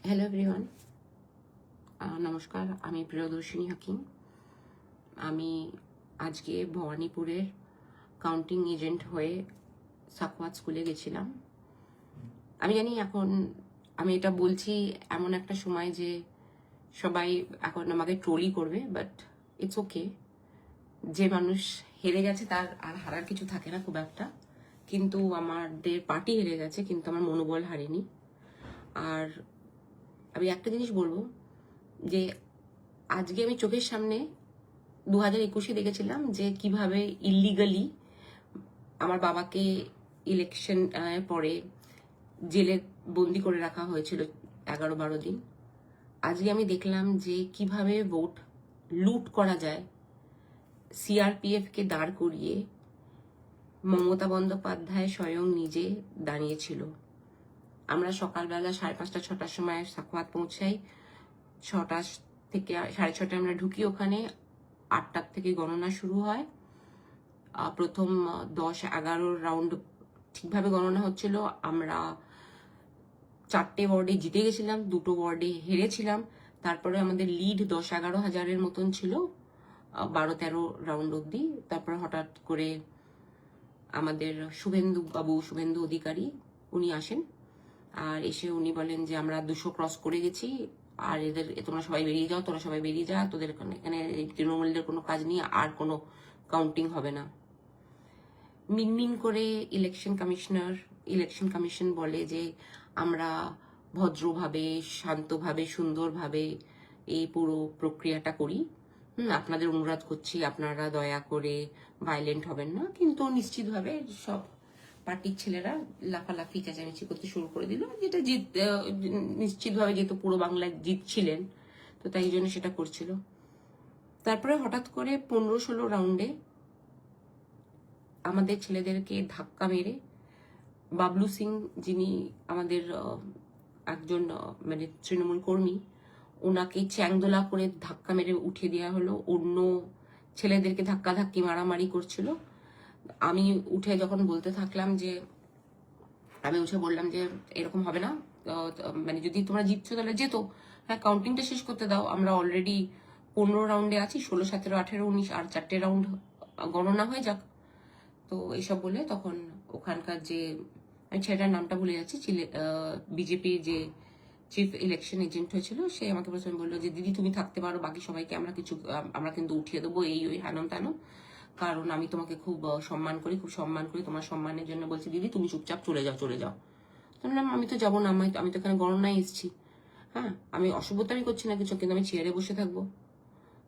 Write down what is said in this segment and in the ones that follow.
Hello everyone, নমস্কার। আমি প্রিয়দর্শিনী হাকিম। আমি আজকে ভবানীপুরের কাউন্টিং এজেন্ট হয়ে সাকওয়াত স্কুলে গেছিলাম। আমি জানি এখন আমি এটা বলছি এমন একটা সময় যে সবাই এখন আমাকে ট্রোলই করবে, বাট ইটস ওকে। যে মানুষ হেরে গেছে তার আর হারার কিছু থাকে না খুব একটা, কিন্তু আমাদের পার্টি হেরে গেছে, কিন্তু আমার মনোবল হারেনি। আর আমি একটা জিনিস বলবো যে আজকে আমি চোখের সামনে 2021-এ দেখেছিলাম যে কিভাবে ইল্লিগালি আমার বাবাকে ইলেকশন পরে জেলে বন্দি করে রাখা হয়েছিল 11-12 দিন। আজকে আমি দেখলাম যে কিভাবে ভোট লুট করা যায়। সিআরপিএফ কে দাঁড় করিয়ে মমতা বন্দ্যোপাধ্যায় স্বয়ং নিজে দাঁড়িয়েছিল। আমরা সকালবেলা 5:30-6টার সময় সাকওয়াত পৌঁছাই। 6টা থেকে 6:30 আমরা ঢুকি ওখানে। 8টার থেকে গণনা শুরু হয়। প্রথম 10-11 রাউন্ড ঠিকভাবে গণনা হচ্ছিল। আমরা 4টে ওয়ার্ডে জিতে গেছিলাম, 2টো ওয়ার্ডে হেরেছিলাম। তারপরে আমাদের লিড 10-11 হাজারের মতন ছিল 12-13 রাউন্ড অব্দি। তারপর হঠাৎ করে আমাদের শুভেন্দু অধিকারী উনি আসেন, আর এসে উনি বলেন যে আমরা 200 ক্রস করে গেছি, আর তোমরা সবাই বেরিয়ে যাও, তোরা সবাই বেরিয়ে যা, তোদের এখানে তৃণমূলের কোনো কাজ নেই, আর কোনো কাউন্টিং হবে না। মিনমিন করে ইলেকশন কমিশন বলে যে আমরা ভদ্রভাবে, শান্তভাবে, সুন্দরভাবে এই পুরো প্রক্রিয়াটা করি। আপনাদের অনুরোধ করছি আপনারা দয়া করে ভায়োলেন্ট হবেন না। কিন্তু নিশ্চিতভাবে সব পার্টির ছেলেরা লাফালাফি চেঁচামেচি করতে শুরু করে দিল, যেটা নিশ্চিতভাবে যেহেতু পুরো বাংলায় জিতছিলেন, তো তাই জন্য সেটা করছিল। তারপরে হঠাৎ করে 15-16 রাউন্ডে আমাদের ছেলেদেরকে ধাক্কা মেরে বাবলু সিং, যিনি আমাদের একজন মানে তৃণমূল কর্মী, ওনাকে চ্যাংদোলা করে ধাক্কা মেরে উঠিয়ে দেওয়া হলো। অন্য ছেলেদেরকে ধাক্কাধাক্কি মারামারি করছিল। আমি উঠে যখন বলতে থাকলাম যে আমি উঠে বললাম যে এরকম হবে না, মানে যদি তোমরা জিতছো তাহলে যেত, হ্যাঁ কাউন্টিংটা শেষ করতে দাও। আমরা অলরেডি 15 রাউন্ডে আছি, 16, 17, 18, 19, আর 4টে রাউন্ড গণনা হয়ে যাক। তো এইসব বলে তখন ওখানকার যে, আমি ছেলেটার নামটা ভুলে যাচ্ছি, বিজেপির যে চিফ ইলেকশন এজেন্ট হয়েছিল, সে আমাকে প্রথমে বললো যে দিদি তুমি থাকতে পারো, বাকি সবাইকে আমরা কিন্তু উঠিয়ে দেবো, এই ওই হানন তানন, কারণ আমি তোমাকে খুব সম্মান করি, তোমার সম্মানের জন্য বলছি দিদি তুমি চুপচাপ চলে যাও। তো বললাম আমি তো যাবো না, আমি তো এখানে গণনায় এসেছি, হ্যাঁ আমি অসভ্যতামি করছি না কিছু, কিন্তু আমি চেয়ারে বসে থাকবো।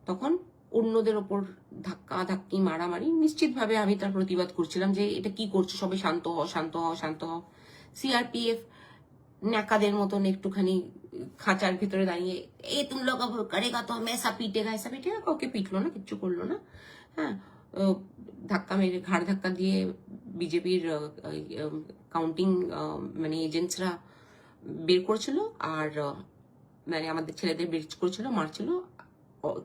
তখন অন্যদের ওপর ধাক্কি মারামারি, নিশ্চিতভাবে আমি তার প্রতিবাদ করছিলাম যে এটা কি করছো, সবাই শান্ত হও। সিআরপিএফ ন্যাকাদের মতন একটুখানি খাঁচার ভিতরে দাঁড়িয়ে এই তুম লোগ করেগা তো মেসা পিটেগা, কাউকে পিটলো না, কিচ্ছু করলো না। হ্যাঁ ধাক্কা মেরে ঘাড় ধাক্কা দিয়ে বিজেপির কাউন্টিং মানে এজেন্টসরা বের করছিল, আর মানে আমাদের ছেলেদের বের করছিল, মারছিল।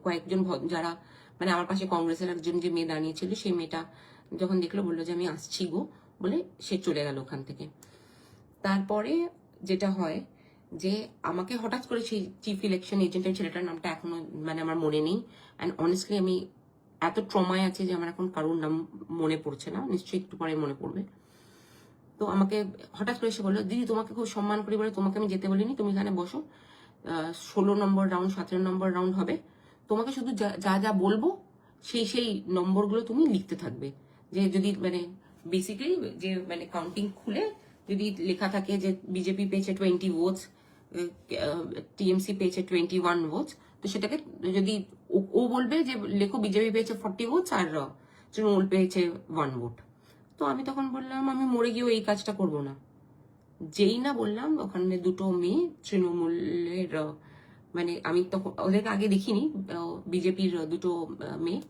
কয়েকজন যারা মানে আমার পাশে কংগ্রেসের একজন যে মেয়ে দাঁড়িয়েছিল, সেই মেয়েটা যখন দেখলো বললো যে আমি আসছি গো, বলে সে চলে গেল ওখান থেকে। তারপরে যেটা হয় যে আমাকে হঠাৎ করে সেই চিফ ইলেকশন এজেন্টের ছেলেটার নামটা এখনো মানে আমার মনে নেই, অ্যান্ড অনেস্টলি আমি এত ট্রমায় আছে যে আমার এখন কারোর নাম মনে পড়ছে না, নিশ্চয়ই একটু পরে মনে পড়বে। তো আমাকে হঠাৎ করে এসে বললো দিদি তোমাকে খুব সম্মান করি বলে তোমাকে আমি যেতে বলিনি, তুমি এখানে বসো, 16 নম্বর রাউন্ড 17 নম্বর রাউন্ড হবে, তোমাকে শুধু যা যা বলবো সেই নম্বরগুলো তুমি লিখতে থাকবে। যে যদি মানে বেসিক্যালি যে মানে কাউন্টিং খুলে যদি লেখা থাকে যে বিজেপি পেয়েছে 20 ভোটস, টিএমসি পেয়েছে 21 ভোটস, তো সেটাকে যদি ও বলবে যে লেখো বিজেপি পেয়েছে 40 ভোটস আর তৃণমূল পেয়েছে 1 ভোট। তো আমি তখন বললাম আমি মরে গিয়েও এই কাজটা করব না। যেই না বললাম, ওখানে দুটো মেয়ে তৃণমূলের মানে আমি তখন ওদেরকে আগে দেখিনি, বিজেপির দুটো মেয়ে,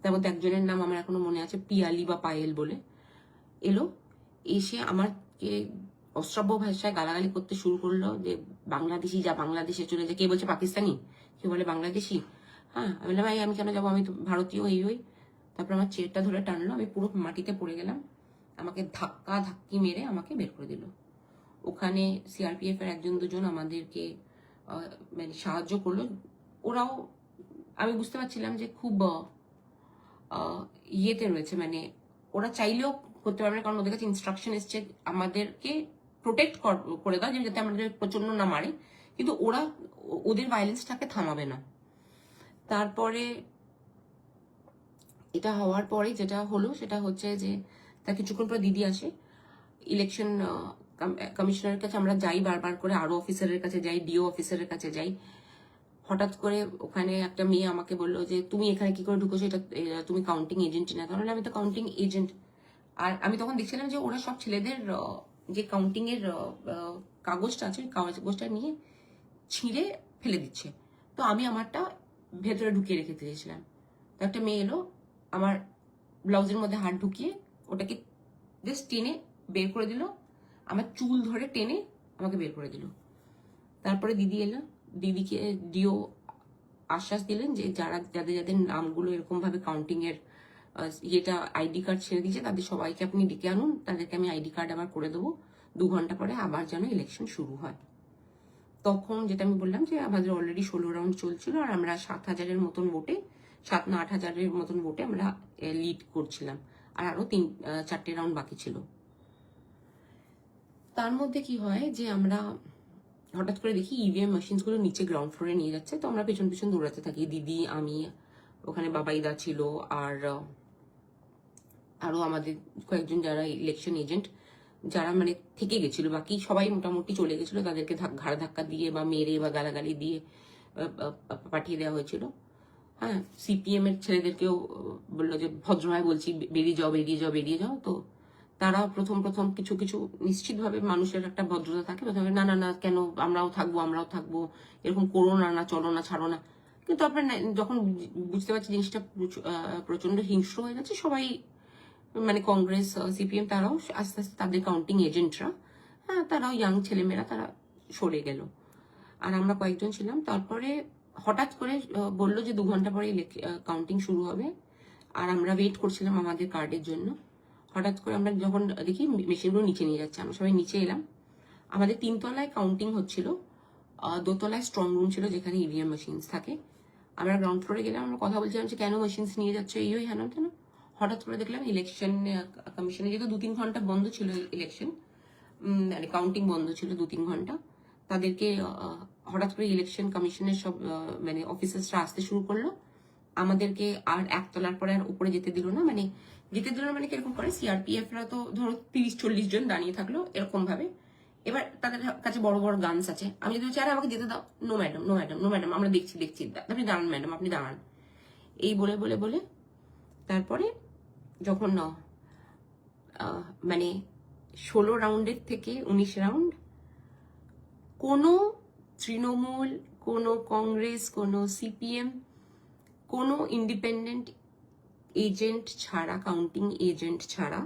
তার মধ্যে একজনের নাম আমার এখনো মনে আছে, পিয়ালি বা পায়েল বলে, এলো। এসে আমাকে অশ্রাব্য ভাষায় গালাগালি করতে শুরু করলো যে বাংলাদেশি যা, বাংলাদেশে চলে যায়, কে বলছে পাকিস্তানি, কে বলে বাংলাদেশি। হ্যাঁ আমি বললাম ভাই আমি কেন যাবো, আমি তো ভারতীয়, এই ওই। তারপর আমার চেয়ারটা ধরে টানলো, আমি পুরো মাটিতে পড়ে গেলাম, আমাকে ধাক্কি মেরে আমাকে বের করে দিল। ওখানে সিআরপিএফ এর 1-2 জন আমাদেরকে মানে সাহায্য করলো। ওরাও, আমি বুঝতে পারছিলাম যে খুব ইয়েতে রয়েছে, মানে ওরা চাইলেও করতে পারবে না, কারণ ওদের কাছে ইনস্ট্রাকশন এসছে আমাদেরকে প্রোটেক্ট করে দাও, যাতে আমাদের প্রচন্ড না মারে, কিন্তু ওরা ওদের ভায়োলেন্সটাকে থামাবে না। তারপরে এটা হওয়ার পরে যেটা হলো সেটা হচ্ছে যে তার কিছুক্ষণ পর দিদি আসে। ইলেকশন কমিশনারের কাছে আমরা যাই বারবার করে, আরো অফিসারের কাছে যাই, ডিও অফিসারের কাছে যাই। হঠাৎ করে ওখানে একটা মেয়ে আমাকে বললো যে তুমি এখানে কি করে ঢুকেছো, এটা তুমি কাউন্টিং এজেন্ট না? তাহলে আমি তো কাউন্টিং এজেন্ট। আর আমি তখন দেখছিলাম যে ওরা সব ছেলেদের যে কাউন্টিং এর কাগজটা আছে, ওই কাগজটা নিয়ে ছিঁড়ে ফেলে দিচ্ছে। তো আমি আমারটা ভেতরে ঢুকিয়ে রেখে দিয়েছিলাম। তো একটা মেয়ে এলো, আমার ব্লাউজের মধ্যে হাত ঢুকিয়ে ওটাকে জাস্ট টেনে বের করে দিল, আমার চুল ধরে টেনে আমাকে বের করে দিল। তারপরে দিদি এলো, দিদিকে ডিও আশ্বাস দিলেন যে যাদের যাদের নামগুলো এরকম ভাবে কাউন্টিং এর ইয়েটা আইডি কার্ড ছেড়ে দিয়েছে তাদের সবাইকে আপনি ডেকে আনুন, তাদেরকে আমি আইডি কার্ড আবার করে দেবো, 2 ঘন্টা পরে আবার যেন ইলেকশন শুরু হয়। তখন যেটা আমি বললাম যে আমাদের অলরেডি 16 রাউন্ড চলছিল, আর আমরা 7,000-এর মতন ভোটে, 7 না 8,000-এর মতন ভোটে আমরা লিড করছিলাম, আর আরো 4টে রাউন্ড বাকি ছিল। তার মধ্যে কি হয় যে আমরা হঠাৎ করে দেখি ইভিএম মেশিনস গুলো নিচে গ্রাউন্ড ফ্লোরে নিয়ে যাচ্ছে। তো আমরা পেছন পেছন দৌড়াতে থাকি, দিদি, আমি, ওখানে বাবাইদা ছিল, আর আরো আমাদের কয়েকজন যারা ইলেকশন এজেন্ট যারা মানে থেকে গেছিল, বাকি সবাই মোটামুটি চলে গেছিল, তাদেরকে ঘাড় ধাক্কা দিয়ে বা মেরে বা গালাগালি দিয়ে পাঠিয়ে দেওয়া হয়েছিল। হ্যাঁ, সিপিএম এর ছেলেদেরকেও বললো যে ভদ্রভাবে বলছি বেরিয়ে যাও বেরিয়ে যাও বেরিয়ে যাও। তো তারা প্রথম প্রথম কিছু কিছু নিশ্চিতভাবে মানুষের একটা ভদ্রতা থাকে, প্রথমে না না না কেন, আমরাও থাকবো, এরকম করো না, না চলো না, ছাড়ো না। কিন্তু আপনার যখন বুঝতে পারছি জিনিসটা প্রচন্ড হিংস্র হয়ে গেছে, সবাই মানে কংগ্রেস, সিপিএম, তারাও আস্তে আস্তে তাদের কাউন্টিং এজেন্টরা, হ্যাঁ, তারাও ইয়াং ছেলেমেয়েরা তারা সরে গেল, আর আমরা কয়েকজন ছিলাম। তারপরে হঠাৎ করে বললো যে 2 ঘন্টা পরে কাউন্টিং শুরু হবে, আর আমরা ওয়েট করছিলাম আমাদের কার্ডের জন্য। হঠাৎ করে আমরা যখন দেখি মেশিনগুলো নিচে নিয়ে যাচ্ছে, আমরা সবাই নিচে এলাম। আমাদের 3 তলায় কাউন্টিং হচ্ছিল, 2 তলায় স্ট্রং রুম ছিল যেখানে ইভিএম মেশিনস থাকে। আমরা গ্রাউন্ড ফ্লোরে গেলাম, আমরা কথা বলছিলাম যে কেন মেশিনস নিয়ে যাচ্ছে, এই হ্যান তেন। হঠাৎ করে দেখলাম ইলেকশন কমিশনে, যেহেতু 2-3 ঘন্টা বন্ধ ছিল ইলেকশন, মানে কাউন্টিং বন্ধ ছিল 2-3 ঘন্টা, তাদেরকে হঠাৎ করে ইলেকশন কমিশনের সব মানে অফিসার্সরা আসতে শুরু করলো। আমাদেরকে আর 1 তলার পরে আর উপরে যেতে দিল না, মানে যেতে দিল না মানে কিরকম করে, সিআরপিএফরা তো ধরো 30-40 জন দাঁড়িয়ে থাকলো এরকম ভাবে। এবার তাদের কাছে বড় বড় গানস আছে, আমি যদি বলছি আরে আমাকে যেতে দাও, no madam no madam no madam, আমরা দেখছি আপনি দাঁড়ান ম্যাডাম, আপনি দাঁড়ান, এই বলে বলে বলে তারপরে যখন মানে 16 রাউন্ডের থেকে 19 রাউন্ড কোনো তৃণমূল, কোনো কংগ্রেস, কোনো সিপিএম, কোনো ইন্ডিপেন্ডেন্ট এজেন্ট ছাড়া, কাউন্টিং এজেন্ট ছাড়া,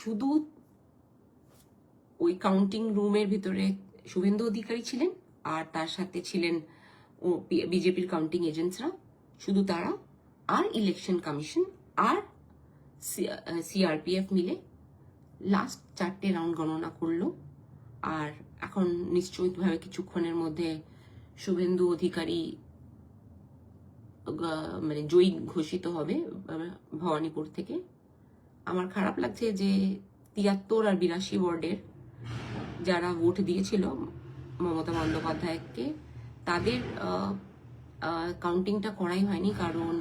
শুধু ওই কাউন্টিং রুমের ভিতরে শুভেন্দু অধিকারী ছিলেন, আর তার সাথে ছিলেন বিজেপির কাউন্টিং এজেন্টসরা, শুধু তারা, আর ইলেকশন কমিশন আর সিআরপিএফ মিলে লাস্ট 4টে রাউন্ড গণনা করলো। আর এখন নিশ্চয়ইভাবে কিছুক্ষণের মধ্যে শুভেন্দু অধিকারী মানে জয়ী ঘোষিত হবে ভবানীপুর থেকে। আমার খারাপ লাগছে যে 73 আর 82 ওয়ার্ডের যারা ভোট দিয়েছিল মমতা বন্দ্যোপাধ্যায়কে, তাদের কাউন্টিংটা করাই হয়নি, কারণ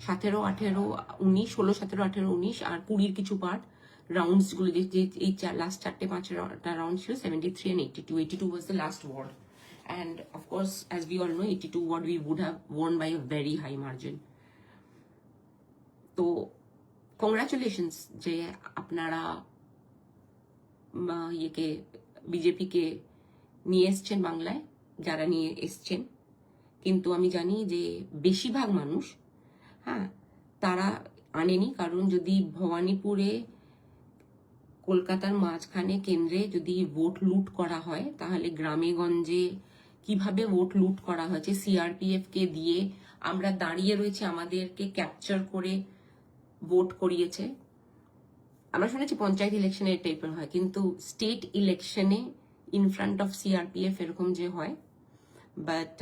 17, 18, 19, 16, 17, 18, 19 আর 20 কিছু পার্ট রাউন্ডস গুলো, যে এই লাস্ট 4-5টা রাউন্ড ছিল, 73 and 82. 82 was the last ward, and of course as we all know 82 ward we would have won by a very high margin. তো কংগ্রাচুলেশনস যে আপনারা ইয়েকে, বিজেপিকে নিয়ে এসছেন বাংলায়, যারা নিয়ে এসছেন। কিন্তু আমি জানি যে বেশিরভাগ মানুষ, হ্যাঁ, তারা আনেনি, কারণ যদি ভবানীপুরে কলকাতার মাঝখানে কেন্দ্রে যদি ভোট লুট করা হয়, তাহলে গ্রামে গঞ্জে কিভাবে ভোট লুট করা হয়েছে, সিআরপিএফ কে দিয়ে আমরা দাঁড়িয়ে রয়েছে, আমাদেরকে ক্যাপচার করে ভোট করিয়েছে। আমরা শুনেছি পঞ্চায়েত ইলেকশনে এই টাইপের হয়, কিন্তু স্টেট ইলেকশনে ইন ফ্রন্ট অফ সিআরপিএফ এরকম যে হয়, বাট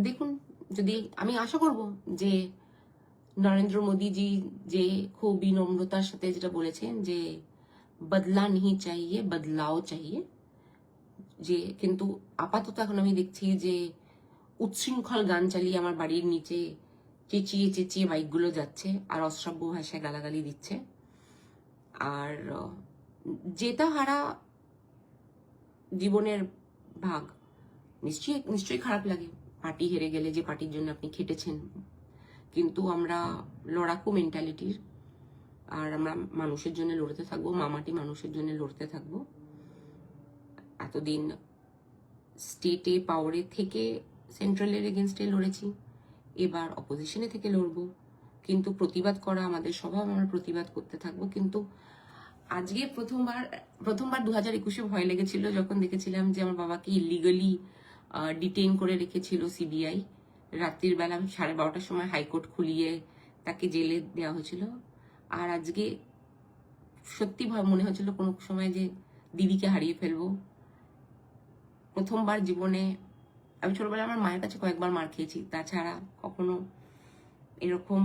দেখুন, যদি আমি আশা করব যে নরেন্দ্র মোদীজি যে খুব বিনম্রতার সাথে যেটা বলেছেন যে বদলা नहीं चाहिए বদলাও चाहिए, যে কিন্তু আপাতত এখন আমি দেখছি যে উচ্ছৃঙ্খল গান চালিয়ে আমার বাড়ির নিচে চেঁচিয়ে চেঁচিয়ে বাইকগুলো যাচ্ছে আর অশ্রাব্য ভাষায় গালাগালি দিচ্ছে। আর জেতা হারা জীবনের ভাগ, নিশ্চয়ই খারাপ লাগে পার্টি হেরে গেলে, যে পার্টির জন্য আপনি খেটেছেন। কিন্তু আমরা লড়াকু মেন্টালিটির, আর আমরা মানুষের জন্য লড়তে থাকবো, মামাটি মানুষের জন্য লড়তে থাকবো। এতদিন স্টেটে পাওয়ারে থেকে সেন্ট্রালের এগেনস্টে লড়েছি, এবার অপোজিশনে থেকে লড়বো। কিন্তু প্রতিবাদ করা আমাদের স্বভাব, আমরা প্রতিবাদ করতে থাকবো। কিন্তু আজকে প্রথমবার 2021-এ ভয় লেগেছিল যখন দেখেছিলাম যে আমার বাবাকে ইলিগালি ডিটেইন করে রেখেছিল সিবিআই। রাত্রির বেলা 12:30টার সময় হাইকোর্ট খুলিয়ে তাকে জেলে দেওয়া হয়েছিল। আর আজকে সত্যি মনে হচ্ছিল কোনো সময় যে দিদিকে হারিয়ে ফেলবো। প্রথমবার জীবনে, আমি ছোটবেলায় আমার মায়ের কাছে কয়েকবার মার খেয়েছি, তাছাড়া কখনো এরকম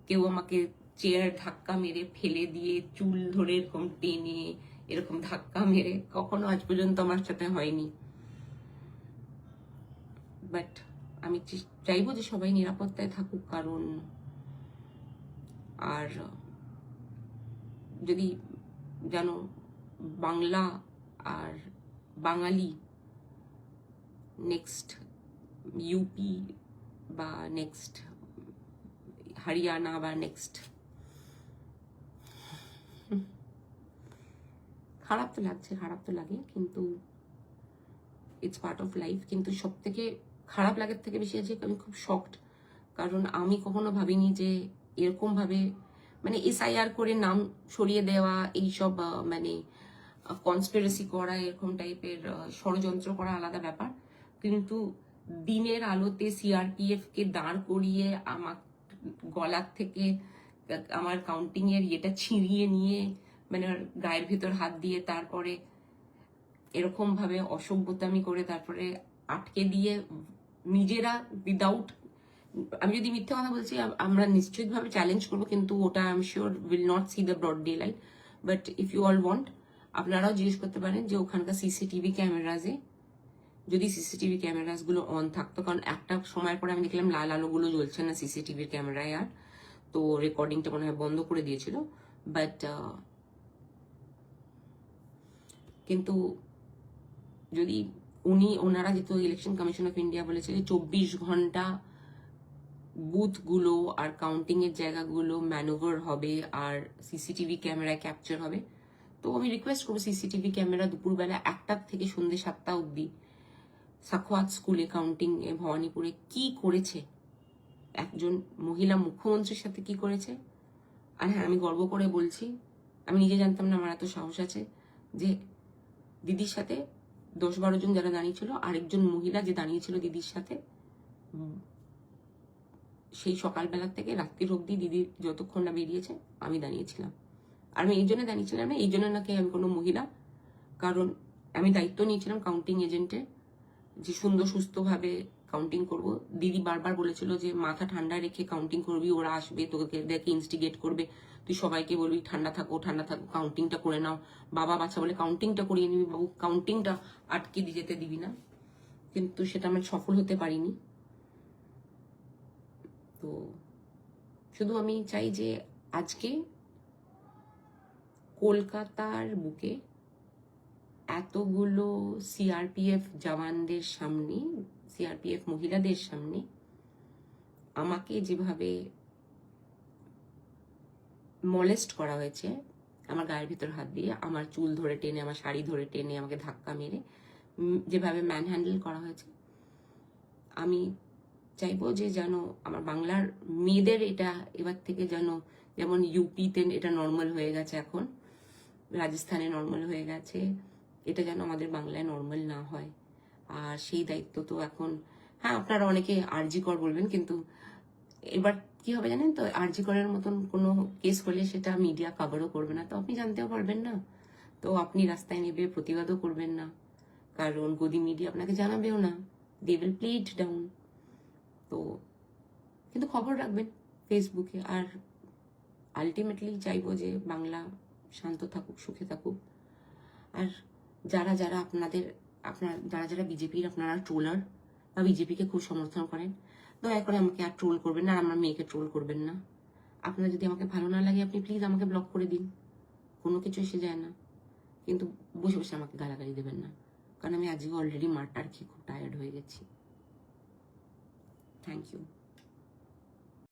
কেউ আমাকে চেয়ার ধাক্কা মেরে ফেলে দিয়ে চুল ধরে এরকম টেনে এরকম ধাক্কা মেরে কখনো আজ পর্যন্ত আমার সাথে হয়নি। বাট আমি চাইবো যে সবাই নিরাপত্তায় থাকুক, কারণ আর যদি জানো বাংলা আর বাঙালি নেক্সট ইউপি বা নেক্সট হরিয়ানা বা নেক্সট, খারাপ তো লাগে, কিন্তু ইটস পার্ট অফ লাইফ। কিন্তু সব থেকে খারাপ লাগার থেকে বেশি আছে আমি খুব শকড, কারণ আমি কখনো ভাবিনি যে এরকম ভাবে মানে এসআইআর করে নাম সরিয়ে দেওয়া, এইসব মানে কনস্পিরেসি করা, এরকম টাইপের ষড়যন্ত্র করা আলাদা ব্যাপার। কিন্তু দিনের আলোতে সিআরপিএফ কে দাঁড় করিয়ে আমার গলার থেকে আমার কাউন্টিং এর ইয়েটা ছিঁড়িয়ে নিয়ে মানে গায়ের ভেতর হাত দিয়ে তারপরে এরকম ভাবে অসভ্যতামি করে তারপরে আটকে দিয়ে নিজেরা উইদাউট, আমি যদি মিথ্যে কথা বলছি আমরা নিশ্চিতভাবে চ্যালেঞ্জ করবো, কিন্তু ওটা I am sure will not see the broad daylight. But if you all want, আপনারাও জিজ্ঞেস করতে পারেন যে ওখানকার সিসিটিভি ক্যামেরাজে যদি সিসিটিভি ক্যামেরাস গুলো অন থাকতো, কারণ একটা সময়ের পরে আমি দেখলাম লাল আলোগুলো জ্বলছে না সিসিটিভির ক্যামেরায়, আর তো রেকর্ডিংটা মনে হয় বন্ধ করে দিয়েছিল। বাট কিন্তু যদি ওনারা যেহেতু ইলেকশন কমিশন অফ ইন্ডিয়া বলেছে যে 24 ঘন্টা বুথগুলো আর কাউন্টিং এর জায়গাগুলো ম্যানুভার হবে আর সিসিটিভি ক্যামেরায় ক্যাপচার হবে, তো আমি রিকোয়েস্ট করবো সিসিটিভি ক্যামেরা দুপুরবেলা 1টা থেকে সন্ধ্যে 7টা অবধি সাখওয়াত স্কুলে কাউন্টিং এ ভবানীপুরে কি করেছে, একজন মহিলা মুখ্যমন্ত্রীর সাথে কি করেছে। আর হ্যাঁ, আমি গর্ব করে বলছি, আমি নিজে জানতাম না আমার এত সাহস আছে, যে দিদির সাথে 10-12 জন যারা দাঁড়িয়েছিল, আরেকজন মহিলা যে দাঁড়িয়েছিল দিদির সাথে, সেই সকালবেলা থেকে রাত্রির অবধি দিদি যতক্ষণ না বেরিয়েছে আমি দাঁড়িয়েছিলাম। আর আমি এই জন্য দাঁড়িয়েছিলাম না, এই জন্য নাকি আমি কোনো মহিলা, কারণ আমি দায়িত্ব নিয়েছিলাম কাউন্টিং এজেন্টের, যে সুন্দর সুস্থভাবে কাউন্টিং করব। দিদি বারবার বলেছিল যে মাথা ঠান্ডা রেখে কাউন্টিং করবি, ওরা আসবে তোকে দেখে ইনস্টিগেট করবে, তুই সবাইকে বলবি ঠান্ডা থাকো কাউন্টিংটা করে নাও। বাবা বাচ্চা বলে কাউন্টিংটা করিয়ে নিবি বাবু, কাউন্টিংটা আটকে দিয়ে যেতে দিবি না। কিন্তু সেটা আমি সফল হতে পারিনি। তো শুধু আমি চাই যে আজকে কলকাতার বুকে এতগুলো সিআরপিএফ জওয়ানদের সামনে, সিআরপিএফ মহিলাদের সামনে আমাকে যেভাবে মলেস্ট করা হয়েছে, আমার গায়ের ভিতর হাত দিয়ে, আমার চুল ধরে টেনে, আমার শাড়ি ধরে টেনে, আমাকে ধাক্কা মেরে যেভাবে ম্যান হ্যান্ডেল করা হয়েছে, আমি চাইবো যে যেন আমার বাংলার মেয়েদের এটা এবার থেকে যেন, যেমন ইউপিতে এটা নর্মাল হয়ে গেছে, এখন রাজস্থানে নর্মাল হয়ে গেছে, এটা যেন আমাদের বাংলায় নর্মাল না হয়। আর সেই দায়িত্ব তো এখন, হ্যাঁ আপনারা অনেকে আরজিকর বলবেন, কিন্তু এবার কি হবে জানেন তো, আরজি করার মতন কোনো কেস হলে সেটা মিডিয়া কভারও করবে না, তো আপনি জানতেও পারবেন না, তো আপনি রাস্তায় নেবে প্রতিবাদও করবেন না, কারণ গদি মিডিয়া আপনাকে জানাবেও না, they will play it down. তো কিন্তু খবর রাখবেন ফেসবুকে। আর আলটিমেটলি চাইবো যে বাংলা শান্ত থাকুক, সুখে থাকুক। আর যারা যারা যারা যারা বিজেপির আপনারা ট্রোলার বা বিজেপিকে খুব সমর্থন করেন, দয়া করে আমাকে আর ট্রোল করবেন না, আর আমার মেয়েকে ট্রোল করবেন না। আপনার যদি আমাকে ভালো না লাগে আপনি প্লিজ আমাকে ব্লক করে দিন, কোনো কিছু এসে যায় না, কিন্তু বসে বসে আমাকে গালাগালি দেবেন না, কারণ আমি আজকে অলরেডি মারটার খেয়ে খুব টায়ার্ড হয়ে গেছি। Thank you.